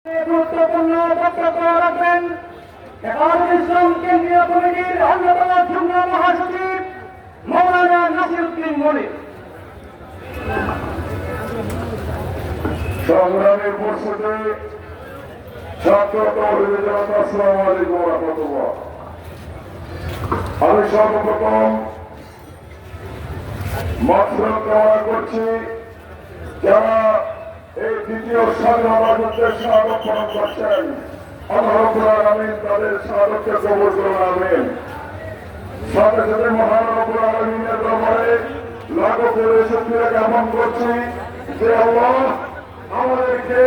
গুরুত্বপূর্ণ বক্তব্য রাখবেন হেফাজত ইসলাম কেন্দ্রীয় কমিটির অন্যতম যুগ্ম মহাসচিব মৌলানা নাসিরউদ্দিন মনির। সংগ্রামী উপস্থিতি, ছাত্র তৌহিদি জনতা, আসসালামু আলাইকুম ওয়া রাহমাতুল্লাহ। আমি সর্বপ্রথম মাগফিরাত কামনা করছি যারা এই দ্বিতীয় স্বাধীনতা যুদ্ধে শাহাদাত বরণ করছেন। আল্লাহ রাব্বুল আলামিন তাদের শাহাদাতকে কবুল করুন, আমিন। সাথে সাথে মহান রাব্বুল আলামিনের দরবারে লাখো কোটি শুকরিয়া জ্ঞাপন করছি যে আল্লাহ আমাদেরকে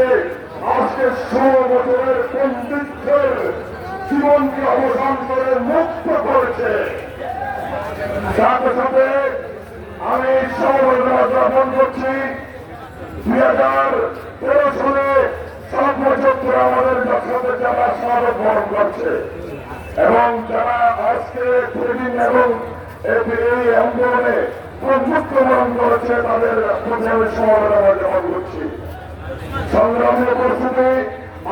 আজকে ১৬ বছরের বন্দিত্বের জীবনকে অবসান করে মুক্ত করেছে। সাথে সাথে আমি সমবেদনা জ্ঞাপন করছি ২০১৩ সালে ৭ বছর ধরে আমাদের সাথে যারা শাহাদাত বরণ করছে এবং যারা আজকে ট্রেনিং এবং এই আন্দোলনে মৃত্যুবরণ করেছে তাদের প্রতি আমি সমবেদনা জ্ঞাপন করছি। সংগ্রামী উপস্থিতি,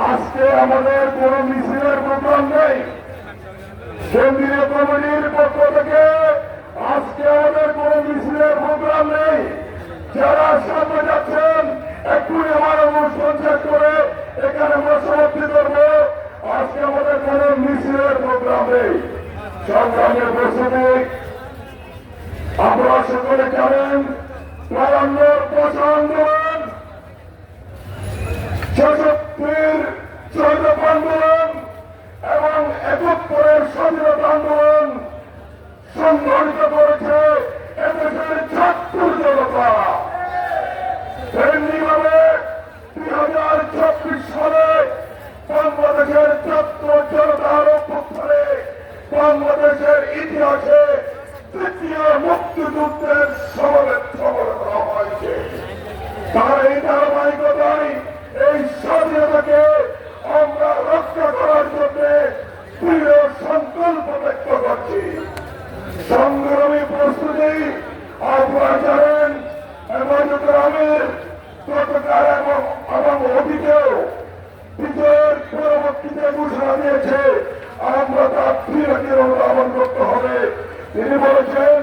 আজকে আমাদের কোন মিছিলের প্রোগ্রাম নেই। কেন্দ্রীয় কমিটির পক্ষ থেকে আজকে আমাদের কোন মিছিলের প্রোগ্রাম নেই। যারা সামনে যাচ্ছেন এক্ষুনি আমার অনুষ্ঠান শেষ করে এখানে আমরা সমাপ্তি করব। আজকে আমাদের কোন মিছিলের প্রোগ্রাম নেই। সংগ্রামী উপস্থিতি, আপনারা সকলে জানেন ৫২ আন্দোলন, ৬৬ শহীদ আন্দোলন এবং ৭১ স্বাধীনতা আন্দোলন সংগঠিত করেছে এদেশের ছাত্র জনতা। তেমনিভাবে ২০২৬ সালে বাংলাদেশের ছাত্র জনতার অভ্যুত্থানে বাংলাদেশের ইতিহাসে তৃতীয় মুক্তিযুদ্ধের সমাবেশ করা হয়েছে। তার এই ধারাবাহিকতায় এই স্বাধীনতাকে আমরা রক্ষা করার জন্য দৃঢ় সংকল্প ব্যক্ত করছি। সংগ্রামী প্রস্তুতি, আপনারা জানেন হেফাজত ইসলামের গতকাল এবং অতীতেও বিজয়ের পরবর্তীতে ঘোষণা দিয়েছে আমরা তার ফিরে অনুধাবন করতে হবে। তিনি বলেছেন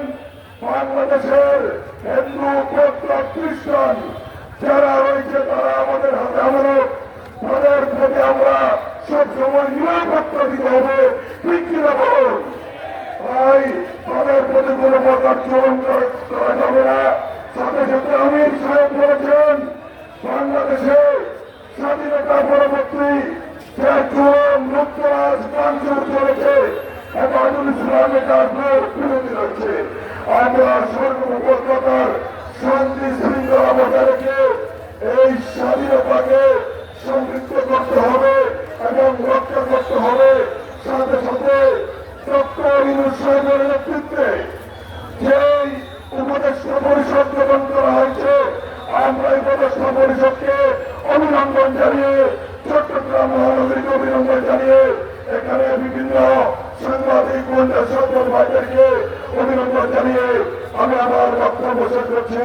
বাংলাদেশের হিন্দু, বৌদ্ধ, খ্রিস্টান যারা রয়েছে তারা আমাদের হাতে আমানত, তাদের প্রতি আমরা সবসময় নিরাপত্তা দিতে হবে। ঠিক কিনা বলুন? তাই তাদের প্রতি কোনো প্রকার চরণ করা যাবে না। সাথে সাথে আমির সাহেব বলেছেন বাংলাদেশে স্বাধীনতা পরবর্তী যে চরম লুপ্তরাজ ভাঙচুর চলেছে হেফাজত ইসলামের কাজের বিরোধী রয়েছে। আমরা সর্বপ্রকার শান্তি শৃঙ্খলা বজায় রেখে এই স্বাধীনতাকে সমৃদ্ধ করতে হবে এবং রক্ষা করতে হবে। সাথে সাথে ডক্টর ইউনূস সাহেবের নেতৃত্বে যেই উপদেষ্টা পরিষদ গঠন করা হয়েছে আমরা এই উপদেষ্টা পরিষদকে অভিনন্দন জানিয়ে, চট্টগ্রাম মহানগরীকে অভিনন্দন জানিয়ে, এখানে বিভিন্ন সাংবাদিক সকল ভাইদেরকে অভিনন্দন জানিয়ে আমি আমার বক্তব্য শেষ করছি।